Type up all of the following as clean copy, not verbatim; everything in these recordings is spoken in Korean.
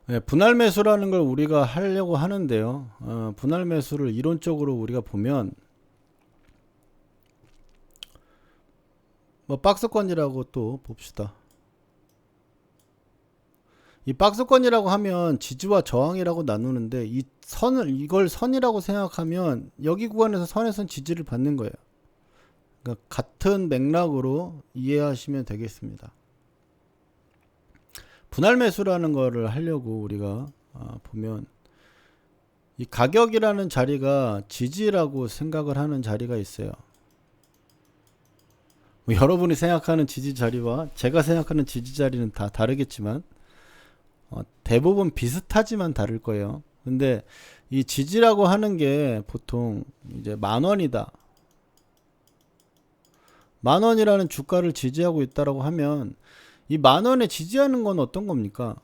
네, 분할 매수라는 걸 우리가 하려고 하는데요. 분할 매수를 이론적으로 우리가 보면 뭐 박스권이라고 또 봅시다. 이 박스권이라고 하면 지지와 저항이라고 나누는데 이 선을 이걸 선이라고 생각하면 여기 구간에서 선에선 지지를 받는 거예요. 그러니까 같은 맥락으로 이해하시면 되겠습니다. 분할 매수라는 거를 하려고 우리가 보면 이 가격이라는 자리가 지지라고 생각을 하는 자리가 있어요. 뭐 여러분이 생각하는 지지 자리와 제가 생각하는 지지 자리는 다 다르겠지만 대부분 비슷하지만 다를 거예요. 근데 이 지지라고 하는 게 보통 이제 10,000원이다. 10,000원이라는 주가를 지지하고 있다라고 하면 이 10,000원에 지지하는 건 어떤 겁니까?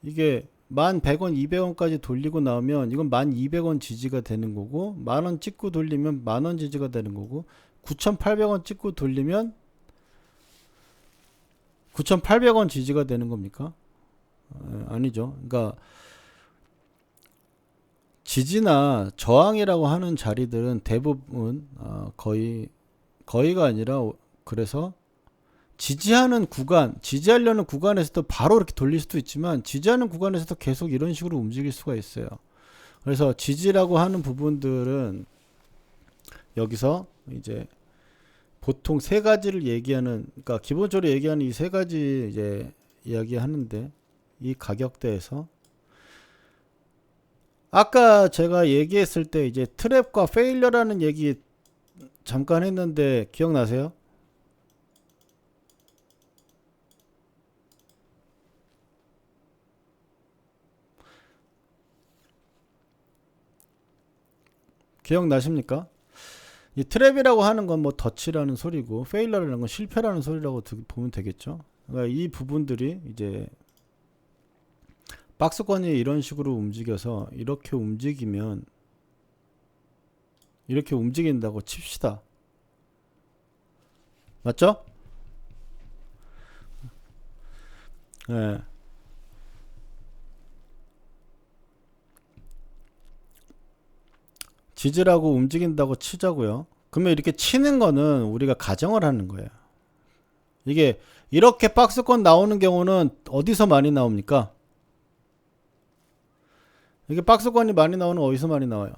이게 1,100원, 200원까지 돌리고 나오면 이건 1,200원 지지가 되는 거고 10,000원 찍고 돌리면 10,000원 지지가 되는 거고 9,800원 찍고 돌리면 9,800원 지지가 되는 겁니까? 아니죠. 그러니까 지지나 저항이라고 하는 자리들은 대부분 거의가 아니라 그래서 지지하는 구간, 지지하려는 구간에서도 바로 이렇게 돌릴 수도 있지만 지지하는 구간에서도 계속 이런 식으로 움직일 수가 있어요. 그래서 지지라고 하는 부분들은 여기서 이제 보통 세 가지를 얘기하는, 그러니까 기본적으로 얘기하는 이 세 가지 이제 이야기하는데 이 가격대에서 아까 제가 얘기했을 때 이제 트랩과 페일러라는 얘기 잠깐 했는데 기억나세요? 기억나십니까? 이 트랩이라고 하는 건 뭐 덫이라는 소리고 페일러라는 건 실패라는 소리라고 보면 되겠죠. 그러니까 이 부분들이 이제 박스권이 이런 식으로 움직여서 이렇게 움직이면 이렇게 움직인다고 칩시다. 맞죠? 네. 지지라고 움직인다고 치자고요. 그러면 이렇게 치는 거는 우리가 가정을 하는 거예요. 이게 이렇게 박스권 나오는 경우는 어디서 많이 나옵니까? 이게 박스권이 많이 나오는 어디서 많이 나와요?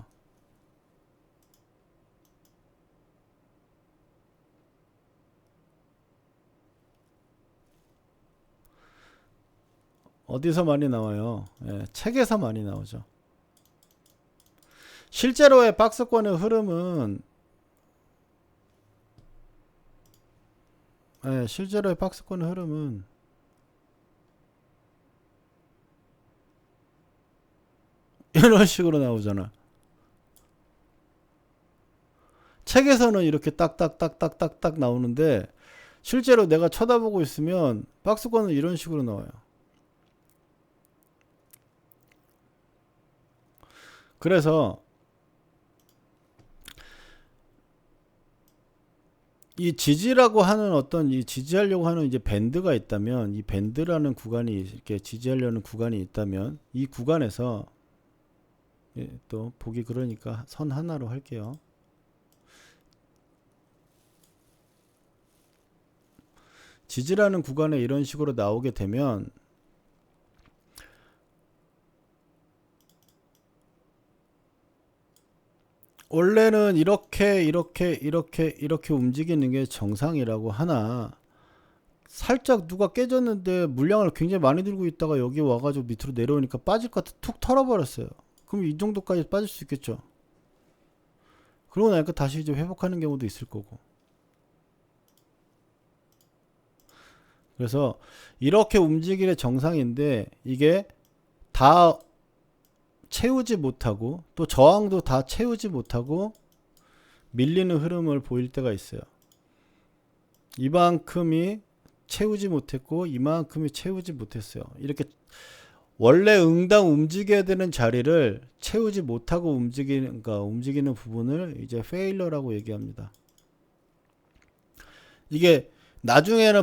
어디서 많이 나와요? 책에서 많이 나오죠. 실제로의 박스권의 흐름은 실제로의 박스권의 흐름은 이런 식으로 나오잖아. 책에서는 이렇게 딱딱딱딱딱딱 나오는데 실제로 내가 쳐다보고 있으면 박스권은 이런 식으로 나와요. 그래서 이 지지라고 하는 어떤 이 지지하려고 하는 이제 밴드가 있다면 이 밴드라는 구간이 이렇게 지지하려는 구간이 있다면 이 구간에서 또 보기 그러니까 선 하나로 할게요. 지지라는 구간에 이런 식으로 나오게 되면 원래는 이렇게 움직이는 게 정상이라고 하나 살짝 누가 깨졌는데 물량을 굉장히 많이 들고 있다가 여기 와가지고 밑으로 내려오니까 빠질 것 같아 툭 털어버렸어요. 그럼 이 정도까지 빠질 수 있겠죠. 그러고 나니까 다시 이제 회복하는 경우도 있을 거고. 그래서 이렇게 움직이는 정상인데 이게 다 채우지 못하고 또 저항도 다 채우지 못하고 밀리는 흐름을 보일 때가 있어요. 이만큼이 채우지 못했고 이만큼이 채우지 못했어요. 이렇게 원래 응당 움직여야 되는 자리를 채우지 못하고 움직이는 부분을 이제 페일러라고 얘기합니다. 이게 나중에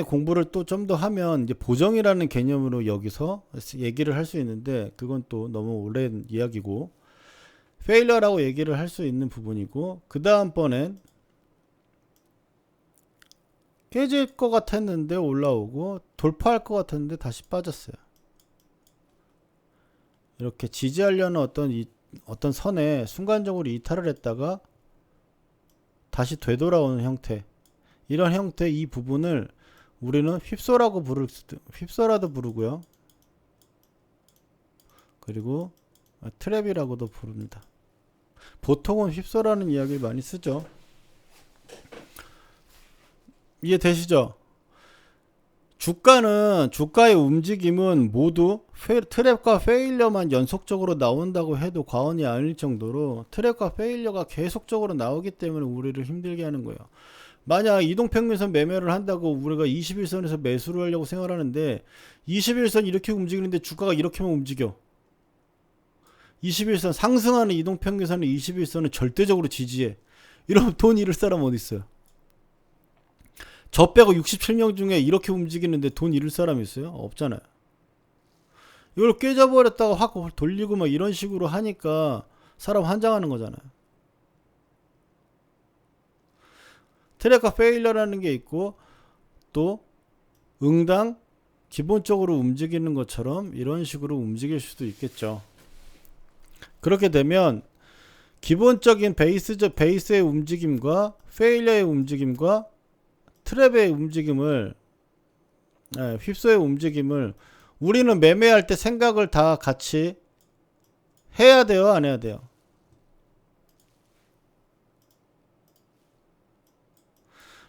공부를 또 좀 더 하면 이제 보정이라는 개념으로 여기서 얘기를 할 수 있는데, 그건 또 너무 오랜 이야기고, 페일러라고 얘기를 할 수 있는 부분이고, 그 다음번엔 깨질 것 같았는데 올라오고, 돌파할 것 같았는데 다시 빠졌어요. 이렇게 지지하려는 어떤 선에 순간적으로 이탈을 했다가 다시 되돌아오는 형태, 이런 형태, 이 부분을 우리는 휩소라도 부르고요. 그리고 트랩이라고도 부릅니다. 보통은 휩소라는 이야기를 많이 쓰죠. 이해되시죠? 주가의 움직임은 모두 트랩과 페일러만 연속적으로 나온다고 해도 과언이 아닐 정도로 트랩과 페일러가 계속적으로 나오기 때문에 우리를 힘들게 하는 거예요. 만약 이동평균선 매매를 한다고 우리가 21선에서 매수를 하려고 생각하는데 21선 이렇게 움직이는데 주가가 이렇게만 움직여. 21선 상승하는 이동평균선은 21선은 절대적으로 지지해. 이러면 돈 잃을 사람 어디 있어요? 저 빼고 67명 중에 이렇게 움직이는데 돈 잃을 사람이 있어요? 없잖아요. 이걸 깨져버렸다가 확 돌리고 막 이런 식으로 하니까 사람 환장하는 거잖아요. 트랙과 페일러라는 게 있고, 또 응당 기본적으로 움직이는 것처럼 이런 식으로 움직일 수도 있겠죠. 그렇게 되면 기본적인 베이스의 움직임과 페일러의 움직임과 트랩의 움직임을, 휩소의 움직임을 우리는 매매할 때 생각을 다 같이 해야 돼요, 안 해야 돼요?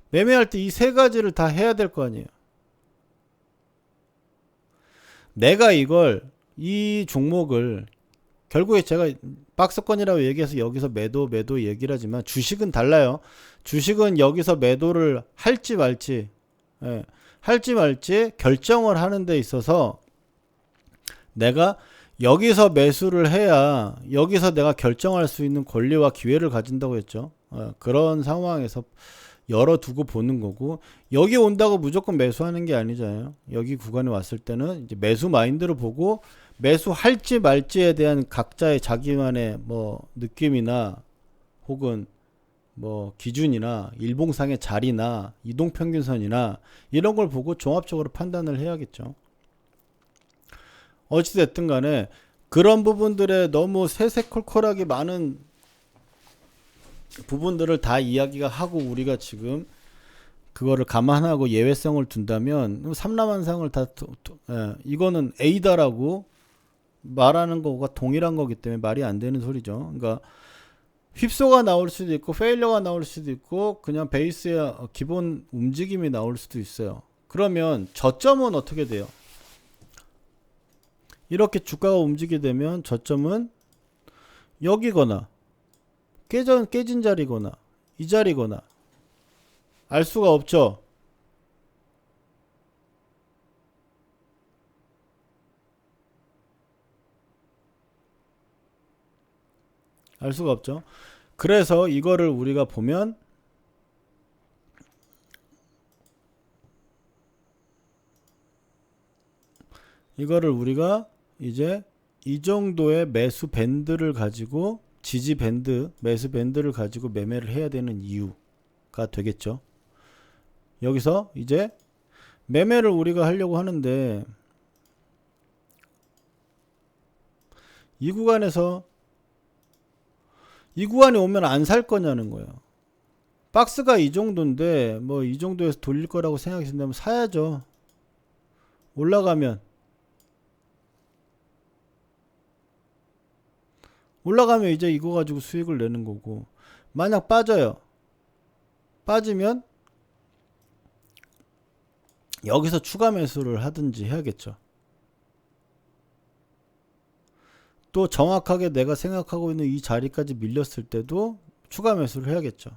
매매할 때 이 세 가지를 다 해야 될 거 아니에요. 내가 이 종목을, 결국에 제가 박스권이라고 얘기해서 여기서 매도 얘기를 하지만 주식은 달라요. 주식은 여기서 매도를 할지 말지, 할지 말지 결정을 하는 데 있어서 내가 여기서 매수를 해야 여기서 내가 결정할 수 있는 권리와 기회를 가진다고 했죠. 그런 상황에서 열어두고 보는 거고, 여기 온다고 무조건 매수하는 게 아니잖아요. 여기 구간에 왔을 때는 이제 매수 마인드를 보고 매수할지 말지에 대한 각자의 자기만의 뭐 느낌이나 혹은 뭐 기준이나 일봉상의 자리나 이동평균선이나 이런 걸 보고 종합적으로 판단을 해야겠죠. 어찌됐든 간에 그런 부분들에 너무 세세콜콜하게 많은 부분들을 다 이야기가 하고 우리가 지금 그거를 감안하고 예외성을 둔다면 삼라만상을 다 이거는 A다라고 말하는 거가 동일한 거기 때문에 말이 안 되는 소리죠. 그러니까 휩소가 나올 수도 있고 페일러가 나올 수도 있고 그냥 베이스의 기본 움직임이 나올 수도 있어요. 그러면 저점은 어떻게 돼요? 이렇게 주가가 움직이게 되면 저점은 여기거나 깨진 자리거나 이 자리거나 알 수가 없죠. 알 수가 없죠. 그래서 이거를 우리가 보면 이거를 우리가 이제 이 정도의 매수 밴드를 가지고 지지 밴드, 매수 밴드를 가지고 매매를 해야 되는 이유가 되겠죠. 여기서 이제 매매를 우리가 하려고 하는데 이 구간에서 이 구간에 오면 안 살 거냐는 거예요. 박스가 이 정도인데 뭐 이 정도에서 돌릴 거라고 생각하신다면 사야죠. 올라가면 이제 이거 가지고 수익을 내는 거고, 만약 빠지면 여기서 추가 매수를 하든지 해야겠죠. 또 정확하게 내가 생각하고 있는 이 자리까지 밀렸을 때도 추가 매수를 해야겠죠.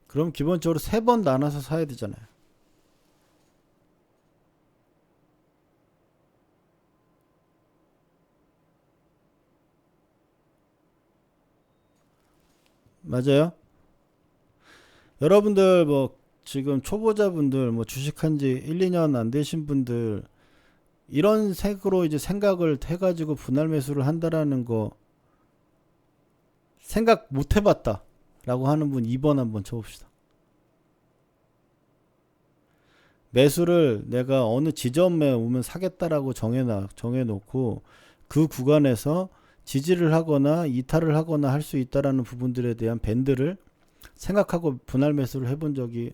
그럼 기본적으로 3번 나눠서 사야 되잖아요. 맞아요? 여러분들 뭐 지금 초보자분들 뭐 주식한 지 1, 2년 안 되신 분들 이런 색으로 이제 생각을 해가지고 분할 매수를 한다라는 거 생각 못 해봤다 라고 하는 분 2번 한번 쳐봅시다. 매수를 내가 어느 지점에 오면 사겠다라고 정해놓고 그 구간에서 지지를 하거나 이탈을 하거나 할 수 있다라는 부분들에 대한 밴드를 생각하고 분할 매수를 해본 적이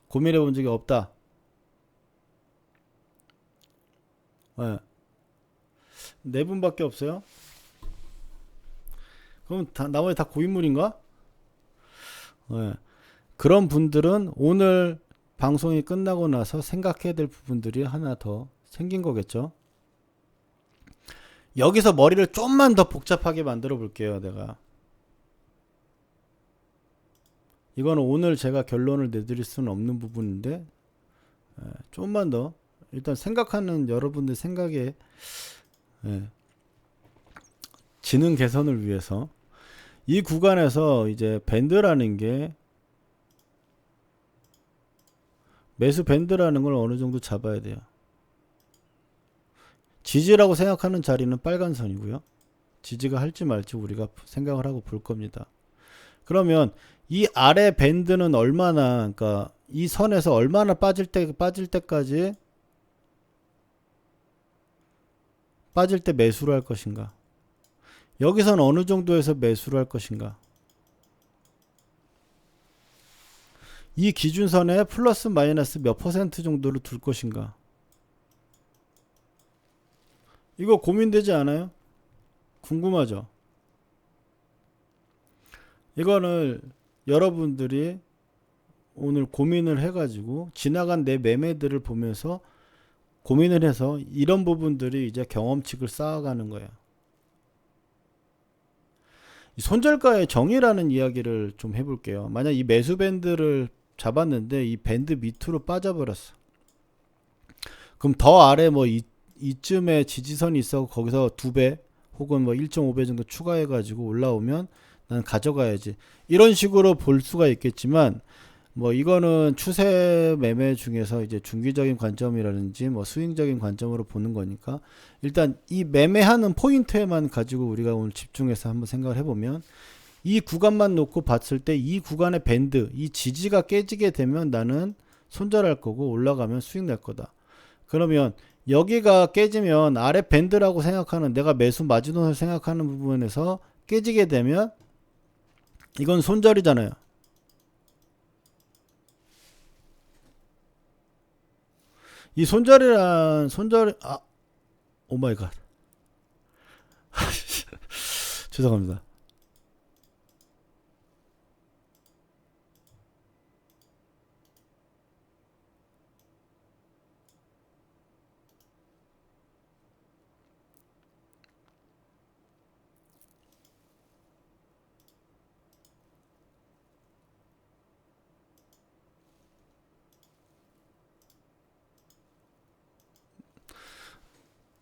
고민해 본 적이 없다. 네. 네 분밖에 없어요? 그럼 나머지 다 고인물인가? 네. 그런 분들은 오늘 방송이 끝나고 나서 생각해야 될 부분들이 하나 더 생긴 거겠죠. 여기서 머리를 좀만 더 복잡하게 만들어 볼게요. 내가 이거는 오늘 제가 결론을 내드릴 수는 없는 부분인데 좀만 더 일단 생각하는 여러분들 생각에 지능 개선을 위해서 이 구간에서 이제 밴드라는 게 매수 밴드라는 걸 어느 정도 잡아야 돼요. 지지라고 생각하는 자리는 빨간 선이고요. 지지가 할지 말지 우리가 생각을 하고 볼 겁니다. 그러면 이 아래 밴드는 얼마나, 그러니까 이 선에서 얼마나 빠질 때까지 빠질 때 매수를 할 것인가? 여기서는 어느 정도에서 매수를 할 것인가? 이 기준선에 플러스 마이너스 몇 퍼센트 정도로 둘 것인가? 이거 고민되지 않아요? 궁금하죠? 이거는 여러분들이 오늘 고민을 해가지고 지나간 내 매매들을 보면서 고민을 해서 이런 부분들이 이제 경험칙을 쌓아가는 거예요. 이 손절가의 정의라는 이야기를 좀 해볼게요. 만약 이 매수 밴드를 잡았는데 이 밴드 밑으로 빠져버렸어. 그럼 더 아래 뭐 이쯤에 지지선이 있어 거기서 2배 혹은 뭐 1.5배 정도 추가해가지고 올라오면 난 가져가야지. 이런 식으로 볼 수가 있겠지만 뭐 이거는 추세 매매 중에서 이제 중기적인 관점이라든지 뭐 스윙적인 관점으로 보는 거니까 일단 이 매매하는 포인트에만 가지고 우리가 오늘 집중해서 한번 생각을 해보면 이 구간만 놓고 봤을 때 이 구간의 밴드, 이 지지가 깨지게 되면 나는 손절할 거고 올라가면 수익 낼 거다. 그러면 여기가 깨지면 아래 밴드라고 생각하는 내가 매수 마지노선을 생각하는 부분에서 깨지게 되면 이건 손절이잖아요. 이 오마이갓. 죄송합니다.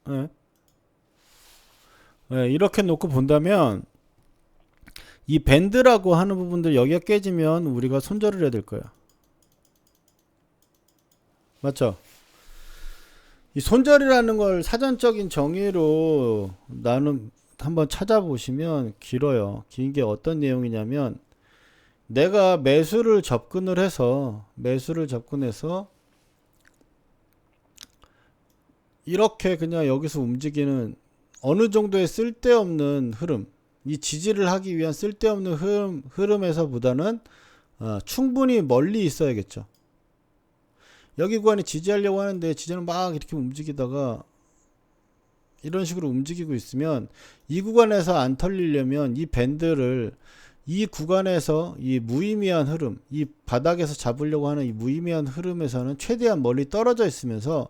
네. 네, 이렇게 놓고 본다면 이 밴드라고 하는 부분들 여기가 깨지면 우리가 손절을 해야 될 거야. 맞죠? 이 손절이라는 걸 사전적인 정의로 나는 한번 찾아보시면 길어요. 긴 게 어떤 내용이냐면 내가 매수를 접근해서 이렇게 그냥 여기서 움직이는 어느 정도의 쓸데없는 흐름, 이 지지를 하기 위한 쓸데없는 흐름에서보다는 충분히 멀리 있어야겠죠. 여기 구간에 지지하려고 하는데 지지는 막 이렇게 움직이다가 이런 식으로 움직이고 있으면 이 구간에서 안 털리려면 이 밴드를 이 구간에서 이 무의미한 흐름, 이 바닥에서 잡으려고 하는 이 무의미한 흐름에서는 최대한 멀리 떨어져 있으면서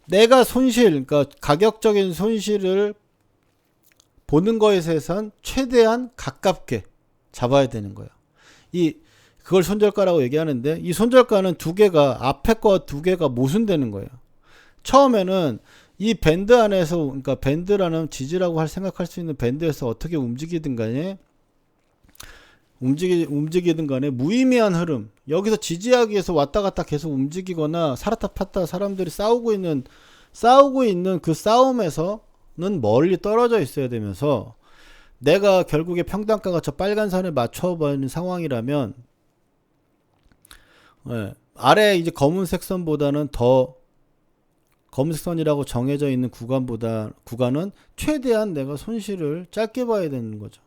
내가 그러니까 가격적인 손실을 보는 거에 대해서는 최대한 가깝게 잡아야 되는 거예요. 그걸 손절가라고 얘기하는데 이 손절가는 앞에 거 두 개가 모순되는 거예요. 처음에는 이 밴드 안에서, 그러니까 밴드라는 지지라고 생각할 수 있는 밴드에서 어떻게 움직이든 간에 움직이든 간에 무의미한 흐름, 여기서 지지하기 위해서 왔다 갔다 계속 움직이거나 살았다 팠다 사람들이 싸우고 있는 그 싸움에서는 멀리 떨어져 있어야 되면서, 내가 결국에 평단가가 저 빨간 선에 맞춰버리는 상황이라면, 예, 아래 이제 검은색 선보다는 더, 검은색 선이라고 정해져 있는 구간은 최대한 내가 손실을 짧게 봐야 되는 거죠.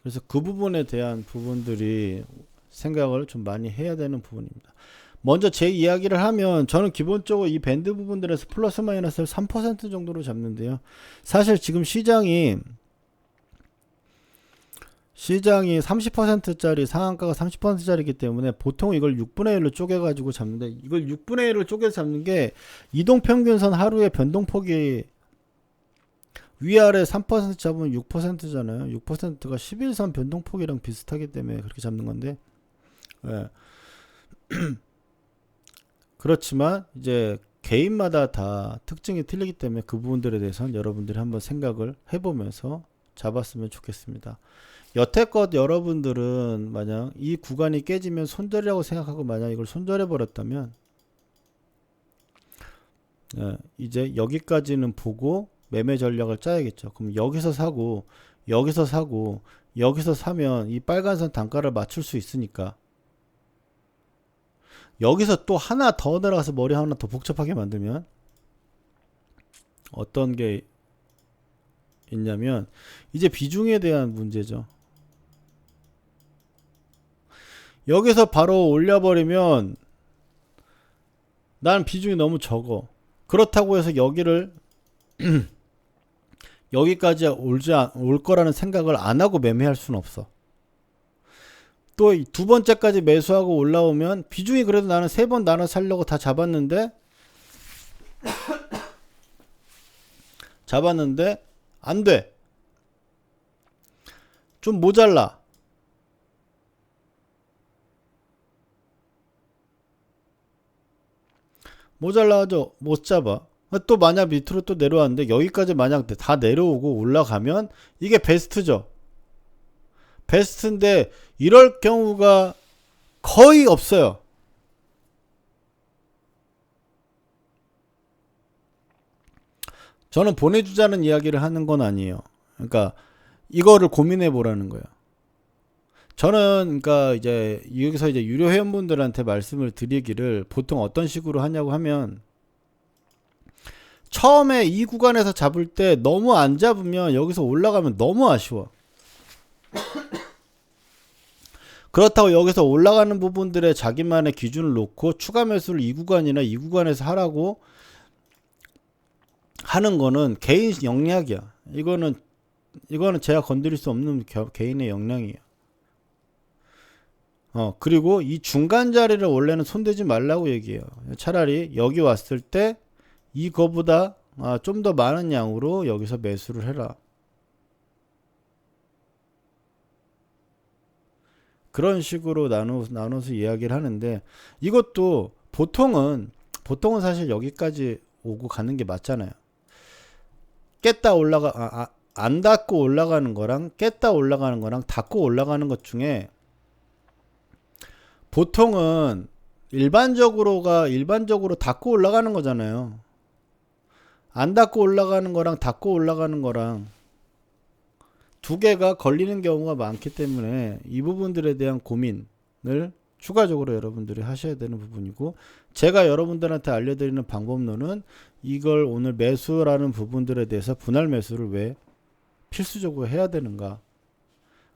그래서 그 부분에 대한 부분들이 생각을 좀 많이 해야 되는 부분입니다. 먼저 제 이야기를 하면, 저는 기본적으로 이 밴드 부분들에서 플러스 마이너스를 3% 정도로 잡는데요. 사실 지금 시장이 30%짜리, 상한가가 30%짜리이기 때문에 보통 이걸 6분의 1로 쪼개가지고 잡는데, 이걸 6분의 1로 쪼개서 잡는 게 이동평균선 하루의 변동폭이 위아래 3% 잡으면 6%잖아요. 6%가 11선 변동폭이랑 비슷하기 때문에 그렇게 잡는 건데, 예. 그렇지만 이제 개인마다 다 특징이 틀리기 때문에 그 부분들에 대해서는 여러분들이 한번 생각을 해보면서 잡았으면 좋겠습니다. 여태껏 여러분들은 만약 이 구간이 깨지면 손절이라고 생각하고 만약 이걸 손절해 버렸다면, 이제 여기까지는 보고 매매 전략을 짜야겠죠. 그럼 여기서 사고 여기서 사고 여기서 사면 이 빨간선 단가를 맞출 수 있으니까, 여기서 또 하나 더 내려가서 머리 하나 더 복잡하게 만들면 어떤 게 있냐면, 이제 비중에 대한 문제죠. 여기서 바로 올려버리면 난 비중이 너무 적어. 그렇다고 해서 여기를 여기까지 올 거라는 생각을 안 하고 매매할 수는 없어. 또 두 번째까지 매수하고 올라오면 비중이, 그래도 나는 3번 나눠 살려고 다 잡았는데 안 돼. 좀 모자라. 모자라죠. 못 잡아. 또 만약 밑으로 또 내려왔는데 여기까지 만약 다 내려오고 올라가면 이게 베스트죠. 베스트인데 이럴 경우가 거의 없어요. 저는 보내주자는 이야기를 하는 건 아니에요. 그러니까 이거를 고민해 보라는 거예요. 저는 그러니까 이제 여기서 이제 유료 회원분들한테 말씀을 드리기를, 보통 어떤 식으로 하냐고 하면, 처음에 이 구간에서 잡을 때 너무 안 잡으면 여기서 올라가면 너무 아쉬워. 그렇다고 여기서 올라가는 부분들에 자기만의 기준을 놓고 추가 매수를 이 구간이나 이 구간에서 하라고 하는 거는 개인 역량이야. 이거는 제가 건드릴 수 없는 개인의 역량이에요. 그리고 이 중간 자리를 원래는 손대지 말라고 얘기해요. 차라리 여기 왔을 때 이거보다 좀 더 많은 양으로 여기서 매수를 해라. 그런 식으로 나눠서 이야기를 하는데, 이것도 보통은 사실 여기까지 오고 가는 게 맞잖아요. 깼다 안 닫고 올라가는 거랑 깼다 올라가는 거랑 닫고 올라가는 것 중에, 보통은 일반적으로 닫고 올라가는 거잖아요. 안 닫고 올라가는 거랑 닫고 올라가는 거랑 두 개가 걸리는 경우가 많기 때문에 이 부분들에 대한 고민을 추가적으로 여러분들이 하셔야 되는 부분이고, 제가 여러분들한테 알려드리는 방법론은 이걸 오늘 매수라는 부분들에 대해서 분할 매수를 왜 필수적으로 해야 되는가,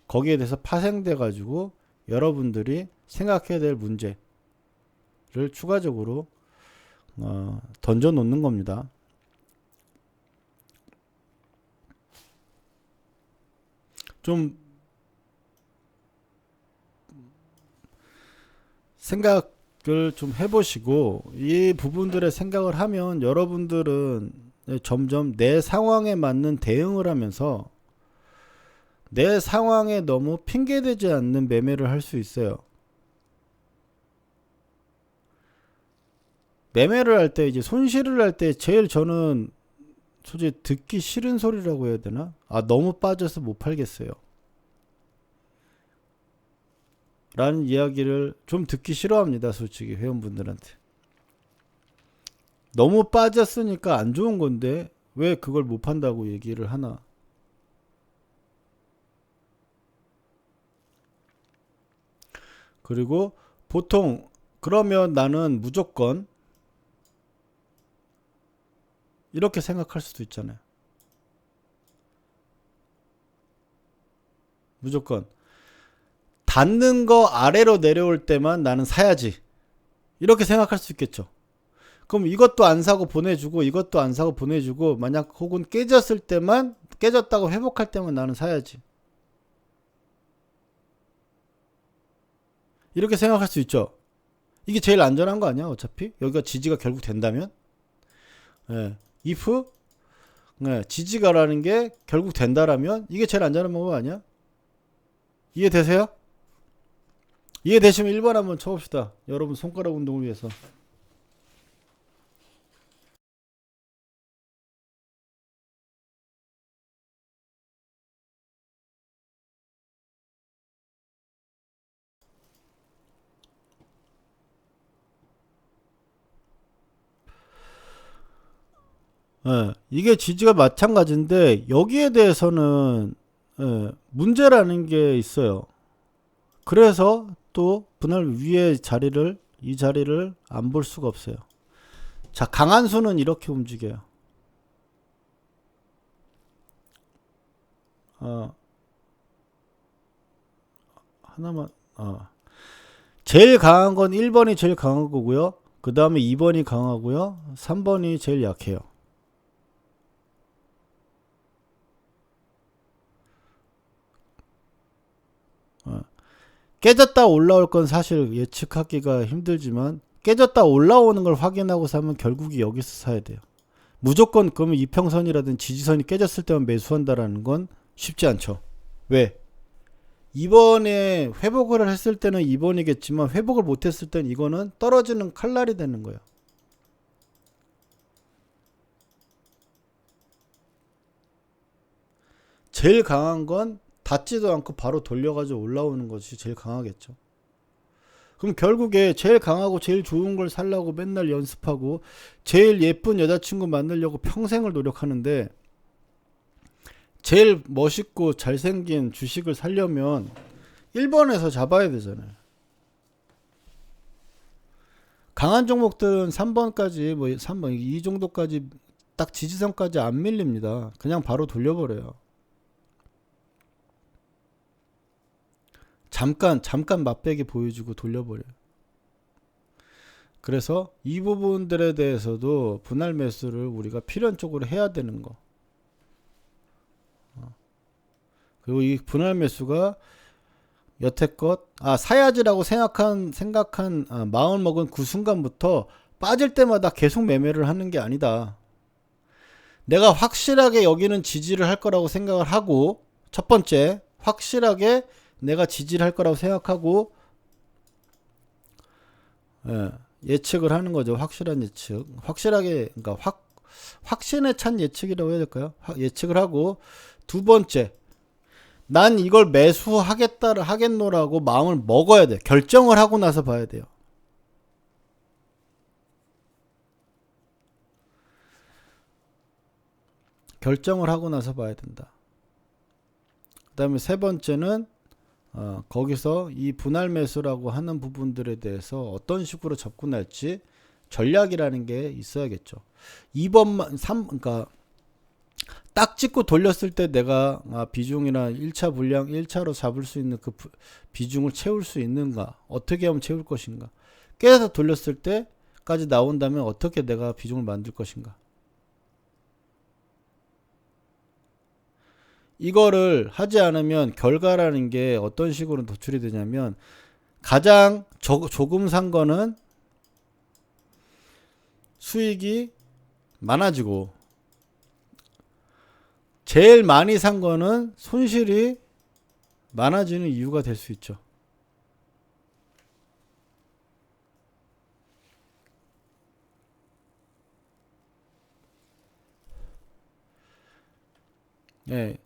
거기에 대해서 파생돼 가지고 여러분들이 생각해야 될 문제를 추가적으로 던져 놓는 겁니다. 좀 생각을 좀 해보시고, 이 부분들의 생각을 하면 여러분들은 점점 내 상황에 맞는 대응을 하면서 내 상황에 너무 핑계대지 않는 매매를 할 수 있어요. 매매를 할 때, 이제 손실을 할 때 제일 저는 솔직히 듣기 싫은 소리라고 해야 되나? 너무 빠져서 못 팔겠어요. 라는 이야기를 좀 듣기 싫어합니다. 솔직히 회원분들한테. 너무 빠졌으니까 안 좋은 건데 왜 그걸 못 판다고 얘기를 하나. 그리고 보통 그러면 나는 무조건 이렇게 생각할 수도 있잖아요. 무조건 닿는 거 아래로 내려올 때만 나는 사야지. 이렇게 생각할 수 있겠죠. 그럼 이것도 안 사고 보내주고 이것도 안 사고 보내주고 만약 혹은 깨졌을 때만 깨졌다고 회복할 때만 나는 사야지. 이렇게 생각할 수 있죠. 이게 제일 안전한 거 아니야 어차피? 여기가 지지가 결국 된다면? 예. if 네, 지지가라는 게 결국 된다라면 이게 제일 안전한 방법 아니야? 이해되세요? 이해되시면 1번 한번 쳐봅시다. 여러분 손가락 운동을 위해서. 예, 이게 지지가 마찬가지인데 여기에 대해서는 문제라는 게 있어요. 그래서 또 분할 위에 자리를 이 자리를 안 볼 수가 없어요. 자, 강한 수는 이렇게 움직여요. 어, 하나만 제일 강한 건 1번이 제일 강한 거고요. 그 다음에 2번이 강하고요. 3번이 제일 약해요. 깨졌다 올라올 건 사실 예측하기가 힘들지만 깨졌다 올라오는 걸 확인하고 사면 결국이 여기서 사야 돼요. 무조건 그러면 이평선이라든 지지선이 깨졌을 때만 매수한다라는 건 쉽지 않죠. 왜? 이번에 회복을 했을 때는 2번이겠지만 회복을 못했을 때는 이거는 떨어지는 칼날이 되는 거예요. 제일 강한 건 닿지도 않고 바로 돌려가지고 올라오는 것이 제일 강하겠죠. 그럼 결국에 제일 강하고 제일 좋은 걸 살려고 맨날 연습하고 제일 예쁜 여자친구 만들려고 평생을 노력하는데 제일 멋있고 잘생긴 주식을 살려면 1번에서 잡아야 되잖아요. 강한 종목들은 3번까지 뭐 3번 이 정도까지 딱 지지선까지 안 밀립니다. 그냥 바로 돌려버려요. 잠깐 맛배기 보여주고 돌려버려요. 그래서 이 부분들에 대해서도 분할 매수를 우리가 필연적으로 해야 되는 거. 그리고 이 분할 매수가 여태껏 사야지라고 생각한 마음을 먹은 그 순간부터 빠질 때마다 계속 매매를 하는 게 아니다. 내가 확실하게 여기는 지지를 할 거라고 생각을 하고 첫 번째 확실하게 내가 지지를 할 거라고 생각하고 예측을 하는 거죠. 확실한 예측. 확실하게 그러니까 확신에 찬 예측이라고 해야 될까요? 예측을 하고 두 번째 난 이걸 하겠노라고 마음을 먹어야 돼. 결정을 하고 나서 봐야 돼요. 결정을 하고 나서 봐야 된다. 그 다음에 세 번째는 거기서 이 분할 매수라고 하는 부분들에 대해서 어떤 식으로 접근할지 전략이라는 게 있어야겠죠. 2번만 그러니까 딱 찍고 돌렸을 때 내가 비중이나 1차 분량 1차로 잡을 수 있는 그 비중을 채울 수 있는가, 어떻게 하면 채울 것인가, 깨서 돌렸을 때까지 나온다면 어떻게 내가 비중을 만들 것인가, 이거를 하지 않으면 결과라는 게 어떤 식으로 도출이 되냐면 가장 조금 산 거는 수익이 많아지고 제일 많이 산 거는 손실이 많아지는 이유가 될 수 있죠. 예.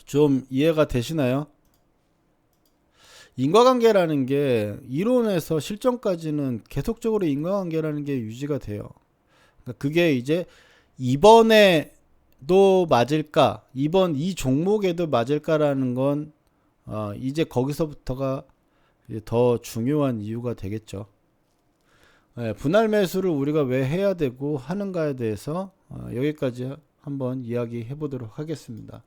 좀 이해가 되시나요? 인과관계라는 게 이론에서 실전까지는 계속적으로 인과관계라는 게 유지가 돼요. 그러니까 그게 이제 이번에도 맞을까, 이번 이 종목에도 맞을까라는 건 이제 거기서부터가 이제 더 중요한 이유가 되겠죠. 예, 분할 매수를 우리가 왜 해야 되고 하는가에 대해서 여기까지 한번 이야기해 보도록 하겠습니다.